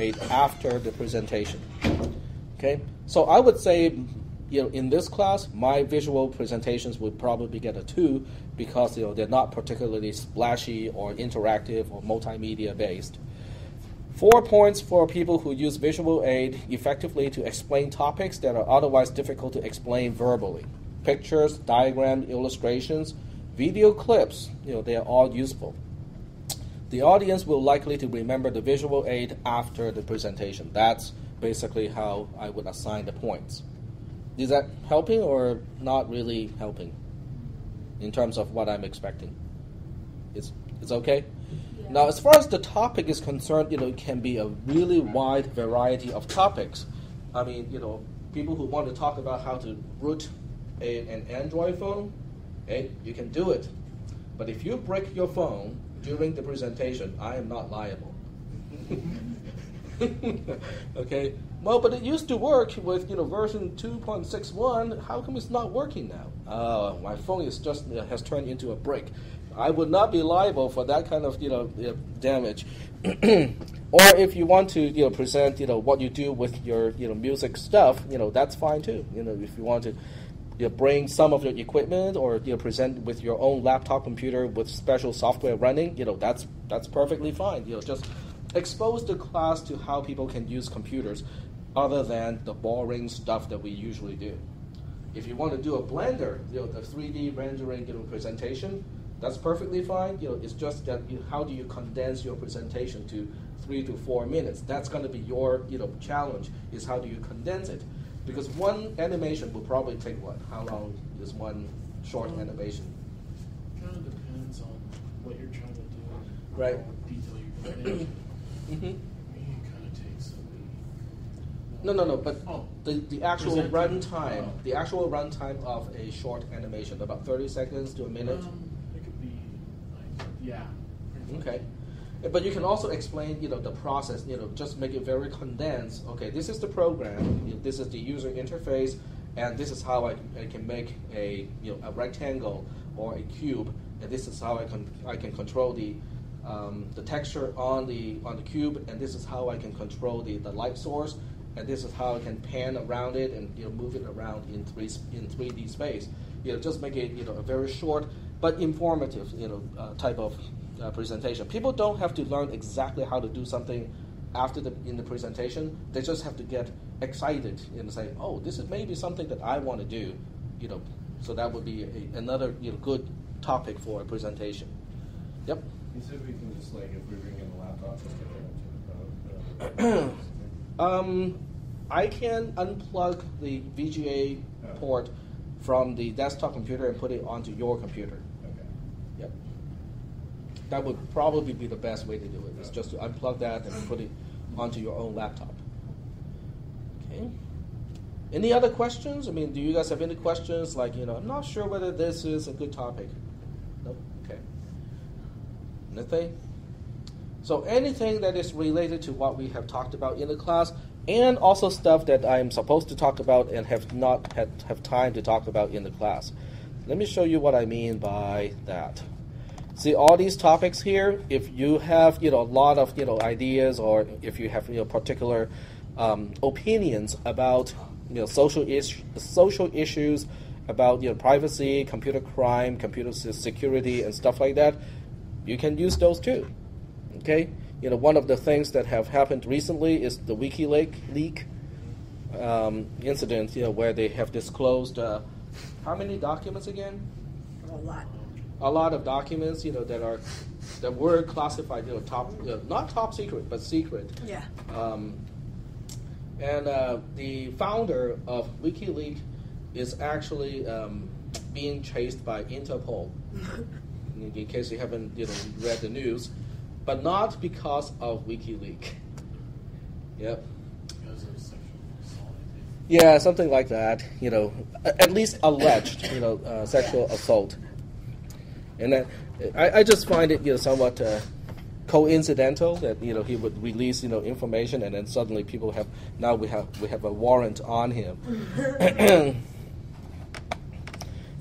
aid after the presentation. Okay, so I would say, in this class, my visual presentations would probably get a 2 because they're not particularly splashy or interactive or multimedia based. 4 points for people who use visual aid effectively to explain topics that are otherwise difficult to explain verbally. Pictures, diagrams, illustrations, video clips, they are all useful. The audience will likely to remember the visual aid after the presentation. That's basically how I would assign the points. Is that helping or not really helping in terms of what I'm expecting? It's okay? Yeah. Now, as far as the topic is concerned, it can be a really wide variety of topics. I mean, people who want to talk about how to root an Android phone, you can do it. But if you break your phone during the presentation, I am not liable. Okay. Well, but it used to work with version 2.61. How come it's not working now? My phone is just has turned into a brick. I would not be liable for that kind of damage. Or if you want to present what you do with your music stuff, that's fine too. If you want to bring some of your equipment or present with your own laptop computer with special software running, that's perfectly fine. Just expose the class to how people can use computers other than the boring stuff that we usually do. If you want to do a Blender, the 3D rendering presentation, that's perfectly fine. It's just that how do you condense your presentation to 3 to 4 minutes? That's going to be your challenge, is how do you condense it? Because one animation will probably take what? How long is one short animation? It kind of depends on what you're trying to do, right? What detail you're going into. Mm-hmm. It kind of takes a week. No. But the actual runtime, the actual runtime of a short animation, about 30 seconds to a minute. It could be, yeah. Okay. But you can also explain, the process, just make it very condensed. Okay, this is the program, this is the user interface, and this is how I can make a rectangle or a cube, and this is how I can control the texture on the cube, and this is how I can control the light source, and this is how I can pan around it and move it around in 3D space. Just make it a very short but informative type of presentation. People don't have to learn exactly how to do something in the presentation. They just have to get excited and say, "Oh, this is maybe something that I want to do." So that would be another good topic for a presentation. Yep. You said we can just if we bring in a laptop, just get it into I can unplug the VGA port from the desktop computer and put it onto your computer. Okay. Yep. That would probably be the best way to do it. Is just to unplug that and put it onto your own laptop. Okay. Any other questions? I mean, do you guys have any questions? I'm not sure whether this is a good topic. Nope. Okay. Anything? So anything that is related to what we have talked about in the class, and also stuff that I'm supposed to talk about and have not have time to talk about in the class. Let me show you what I mean by that. See all these topics here. If you have a lot of ideas, or if you have particular opinions about social issues, about privacy, computer crime, computer security, and stuff like that, you can use those too. Okay. One of the things that have happened recently is the Wiki leak incident, where they have disclosed how many documents again? A lot of documents, that were classified, not top secret, but secret. Yeah. And the founder of WikiLeaks is actually being chased by Interpol. In case you haven't read the news. But not because of WikiLeaks. Yep. Because of sexual assault. Yeah, something like that. At least alleged, sexual assault. And then I just find it, somewhat coincidental that he would release information, and then suddenly we have a warrant on him.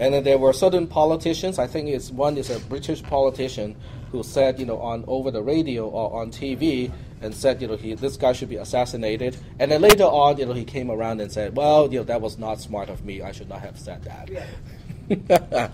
And then there were certain politicians. I think one is a British politician who said, on over the radio or on TV, and said, this guy should be assassinated. And then later on, he came around and said, well, that was not smart of me. I should not have said that.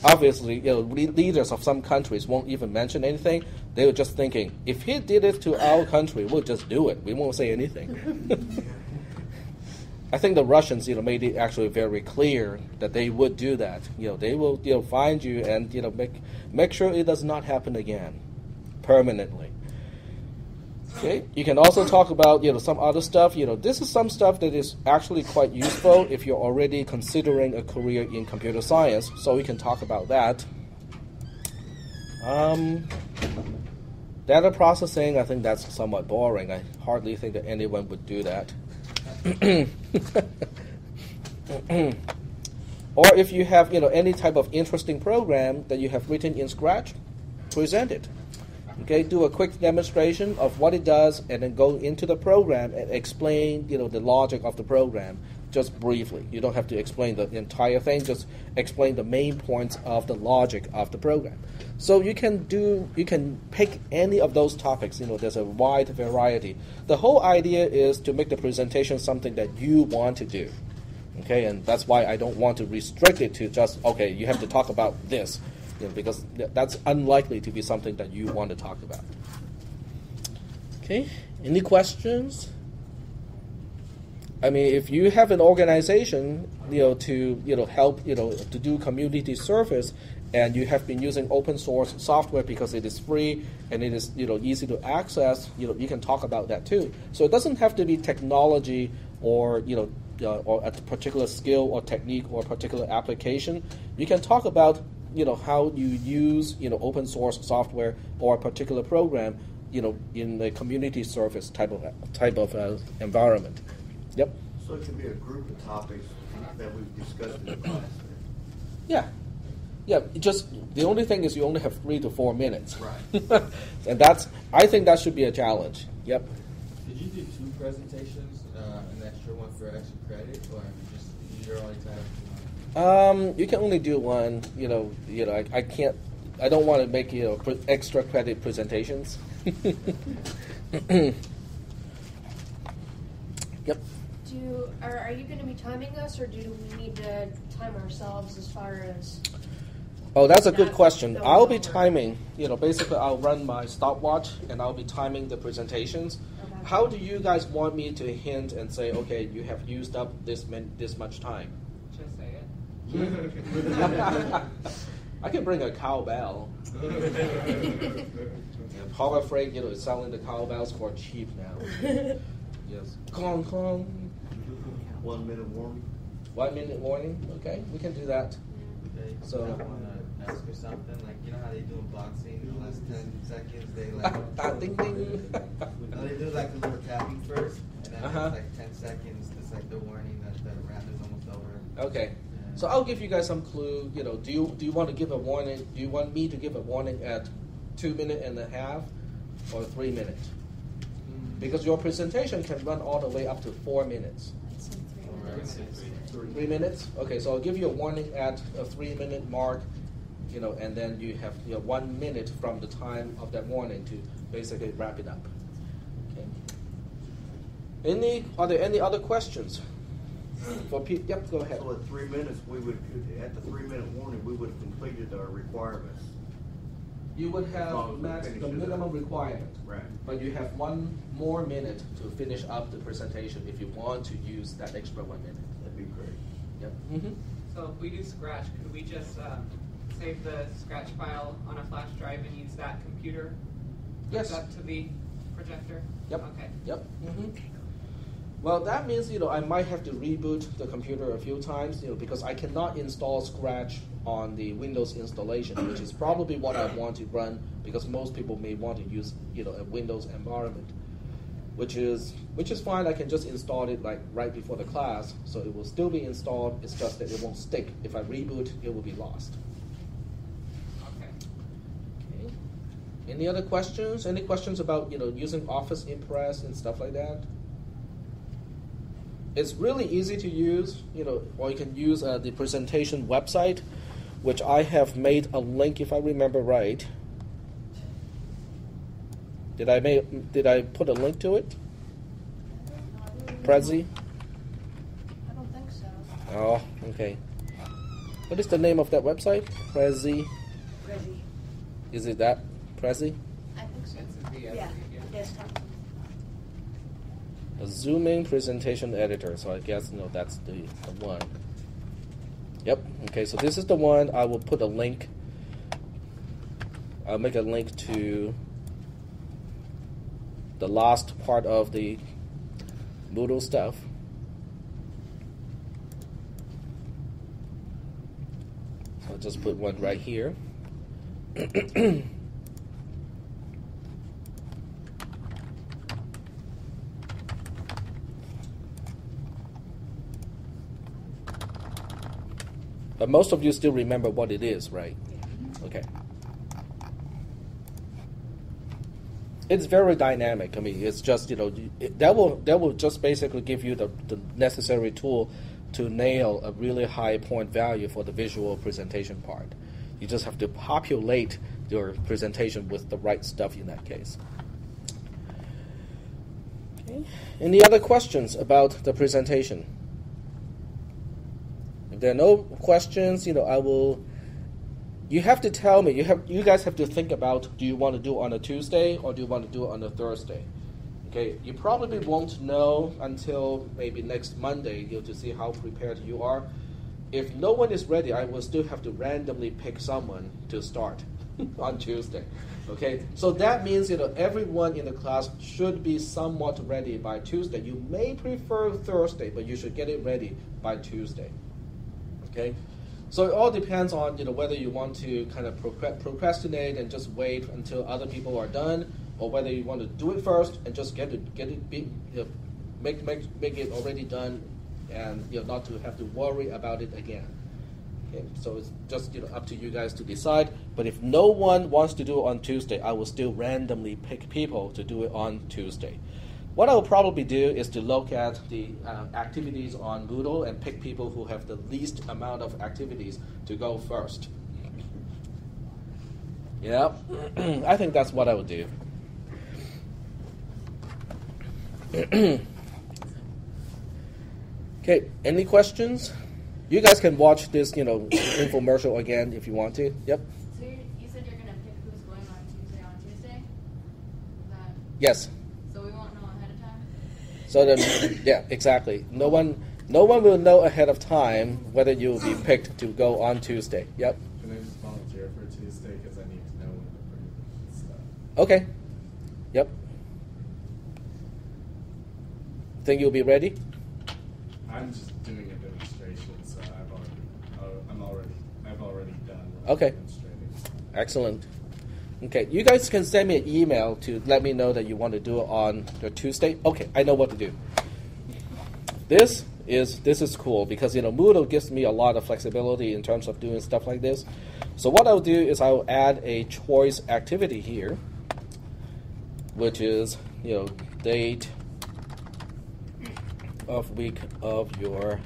Obviously, leaders of some countries won't even mention anything. They were just thinking, if he did it to our country, we'll just do it. We won't say anything. I think the Russians, made it actually very clear that they would do that. They will, find you and, make sure it does not happen again, permanently. Okay. You can also talk about, some other stuff. This is some stuff that is actually quite useful if you're already considering a career in computer science. So we can talk about that. Data processing, I think that's somewhat boring. I hardly think that anyone would do that. Or if you have, any type of interesting program that you have written in Scratch, present it. Okay, do a quick demonstration of what it does, and then go into the program and explain, the logic of the program, just briefly. You don't have to explain the entire thing. Just explain the main points of the logic of the program. So you can pick any of those topics. There's a wide variety. The whole idea is to make the presentation something that you want to do. Okay, and that's why I don't want to restrict it to just, okay, you have to talk about this. Because that's unlikely to be something that you want to talk about. Okay, any questions? I mean, if you have an organization, to help, to do community service, and you have been using open source software because it is free and it is, easy to access, you can talk about that too. So it doesn't have to be technology or, or a particular skill or technique or a particular application. You can talk about how you use, open source software or a particular program, in a community service type of environment. Yep. So it can be a group of topics that we've discussed in the class. Yeah. Yeah. Just the only thing is you only have 3 to 4 minutes. Right. And I think that should be a challenge. Yep. Did you do 2 presentations, an extra one for extra credit, or you're only tired? You can only do one. I can't. I don't want to make extra credit presentations. Yep. Are you going to be timing us, or do we need to time ourselves as far as? Oh, that's a good question. going I'll be over? timing. Basically, I'll run my stopwatch and I'll be timing the presentations. Okay. How do you guys want me to hint and say, okay, you have used up this much time? Just say it. I can bring a cowbell. Power Freight, is selling the cowbells for cheap now. Yes. Clong, clong. 1 minute warning. 1 minute warning. Okay, we can do that. Okay, So- I want to ask you something. Like, how they do in boxing, in the last 10 seconds, they Ding, ding. they do like a little tapping first, and then Uh-huh. it's like 10 seconds. It's like the warning that the round is almost over. Okay. So I'll give you guys some clue. Do you want to give a warning? Do you want me to give a warning at 2 minutes and a half or 3 minutes? Because your presentation can run all the way up to 4 minutes. 3 minutes? Okay, so I'll give you a warning at a 3 minute mark, and then you have 1 minute from the time of that warning to basically wrap it up. Okay. Are there any other questions? Yep, go ahead. So at 3 minutes, at the 3 minute warning, we would have completed our requirements. You would have met the minimum requirement. Right. But you have 1 more minute to finish up the presentation if you want to use that extra 1 minute. That'd be great. Yep. Mm-hmm. So if we do Scratch, could we just save the Scratch file on a flash drive and use that computer? Yes. Hooked up to the projector? Yep. Okay. Yep. Mm-hmm. Well, that means I might have to reboot the computer a few times, because I cannot install Scratch on the Windows installation, which is probably what I want to run, because most people may want to use a Windows environment, which is fine. I can just install it like right before the class, so it will still be installed. It's just that it won't stick. If I reboot, it will be lost. Okay. Any other questions? Any questions about using Office Impress and stuff like that? It's really easy to use, or you can use the presentation website, which I have made a link, if I remember right. Did I put a link to it? Prezi? I don't think so. Oh, okay. What is the name of that website? Prezi? Prezi. Is it that? Prezi? I think so. It's a VS, Yeah, desktop. A zooming presentation editor. So I guess that's the one. Yep. Okay. So this is the one. I will put a link. I'll make a link to the last part of the Moodle stuff. So I'll just put one right here. But most of you still remember what it is, right? Okay. It's very dynamic. I mean, it's just that will just basically give you the necessary tool to nail a really high point value for the visual presentation part. You just have to populate your presentation with the right stuff in that case. Okay. Any other questions about the presentation? If there are no questions, I will. You have to tell me. You guys have to think about: do you want to do it on a Tuesday or do you want to do it on a Thursday? Okay. You probably won't know until maybe next Monday to see how prepared you are. If no one is ready, I will still have to randomly pick someone to start on Tuesday. Okay. So that means everyone in the class should be somewhat ready by Tuesday. You may prefer Thursday, but you should get it ready by Tuesday. Okay, so it all depends on whether you want to kind of procrastinate and just wait until other people are done, or whether you want to do it first and just make it already done, and not to have to worry about it again. Okay, so it's just up to you guys to decide. But if no one wants to do it on Tuesday, I will still randomly pick people to do it on Tuesday. What I will probably do is to look at the activities on Moodle and pick people who have the least amount of activities to go first. Yeah, I think that's what I would do. Okay, any questions? You guys can watch this, infomercial again if you want to. Yep. So you said you're going to pick who's going on Tuesday? Is that... Yes. So we won't know ahead of time? So then, yeah, exactly. No one will know ahead of time whether you will be picked to go on Tuesday. Yep. Can I just volunteer for Tuesday because I need to know when to bring stuff? Okay. Yep. Think you'll be ready? I'm just doing a demonstration, so I've already done what Okay. I'm demonstrating. Excellent. Okay, you guys can send me an email to let me know that you want to do it on the Tuesday. Okay, I know what to do. This is cool because Moodle gives me a lot of flexibility in terms of doing stuff like this. So what I'll do is I'll add a choice activity here, which is date of week of your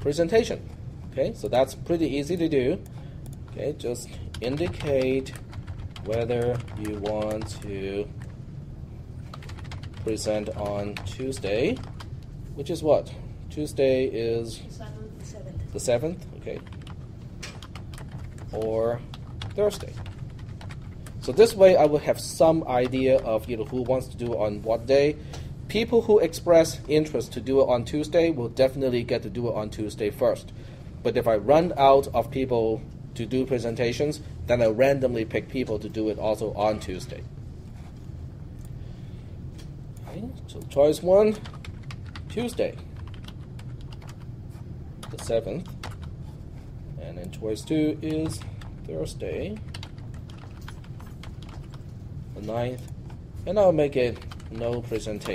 presentation. Okay, so that's pretty easy to do. Okay, just indicate whether you want to present on Tuesday, which is what? Tuesday is the 7th, okay, or Thursday. So this way I will have some idea of who wants to do it on what day. People who express interest to do it on Tuesday will definitely get to do it on Tuesday first. But if I run out of people to do presentations, then I randomly pick people to do it also on Tuesday. Okay, so choice 1, Tuesday, the 7th. And then choice 2 is Thursday, the 9th. And I'll make it no presentation.